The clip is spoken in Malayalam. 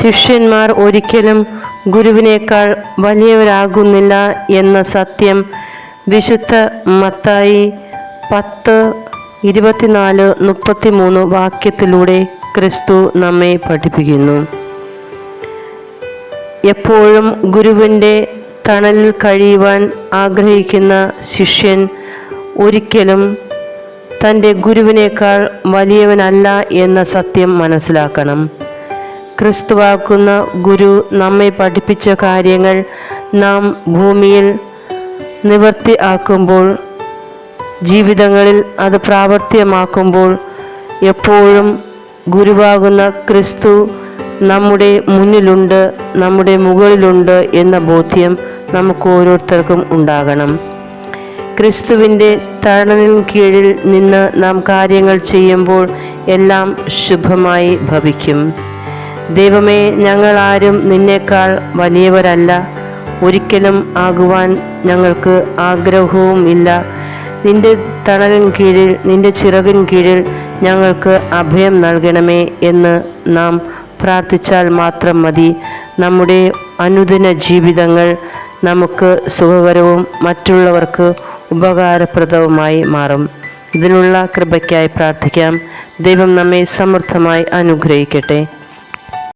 ശിഷ്യന്മാർ ഒരിക്കലും ഗുരുവിനേക്കാൾ വലിയവരാകുന്നില്ല എന്ന സത്യം വിശുദ്ധ മത്തായി 10:24-33 വാക്യത്തിലൂടെ ക്രിസ്തു നമ്മെ പഠിപ്പിക്കുന്നു. എപ്പോഴും ഗുരുവിൻ്റെ തണലിൽ കഴിയുവാൻ ആഗ്രഹിക്കുന്ന ശിഷ്യൻ ഒരിക്കലും തൻ്റെ ഗുരുവിനേക്കാൾ വലിയവനല്ല എന്ന സത്യം മനസ്സിലാക്കണം. ക്രിസ്തുവാക്കുന്ന ഗുരു നമ്മെ പഠിപ്പിച്ച കാര്യങ്ങൾ നാം ഭൂമിയിൽ നിവർത്തി ആക്കുമ്പോൾ, ജീവിതങ്ങളിൽ അത് പ്രാവർത്തികമാക്കുമ്പോൾ എപ്പോഴും ഗുരുവാകുന്ന ക്രിസ്തു നമ്മുടെ മുന്നിലുണ്ട്, നമ്മുടെ മുകളിലുണ്ട് എന്ന ബോധ്യം നമുക്ക് ഓരോരുത്തർക്കും ഉണ്ടാകണം. ക്രിസ്തുവിൻ്റെ തണലിൻ കീഴിൽ നിന്ന് നാം കാര്യങ്ങൾ ചെയ്യുമ്പോൾ എല്ലാം ശുഭമായി ഭവിക്കും. ദൈവമേ, ഞങ്ങളാരും നിന്നേക്കാൾ വലിയവരല്ല, ഒരിക്കലും ആകുവാൻ ഞങ്ങൾക്ക് ആഗ്രഹവും ഇല്ല. നിന്റെ തണലിൻ കീഴിൽ, നിന്റെ ചിറകിൻ കീഴിൽ ഞങ്ങൾക്ക് അഭയം നൽകണമേ എന്ന് നാം പ്രാർത്ഥിച്ചാൽ മാത്രം മതി. നമ്മുടെ അനുദിന ജീവിതങ്ങൾ നമുക്ക് സുഖകരവും മറ്റുള്ളവർക്ക് ഉപകാരപ്രദവുമായി മാറും. ഇതിനുള്ള കൃപയ്ക്കായി പ്രാർത്ഥിക്കാം. ദൈവം നമ്മെ സമൃദ്ധമായി അനുഗ്രഹിക്കട്ടെ.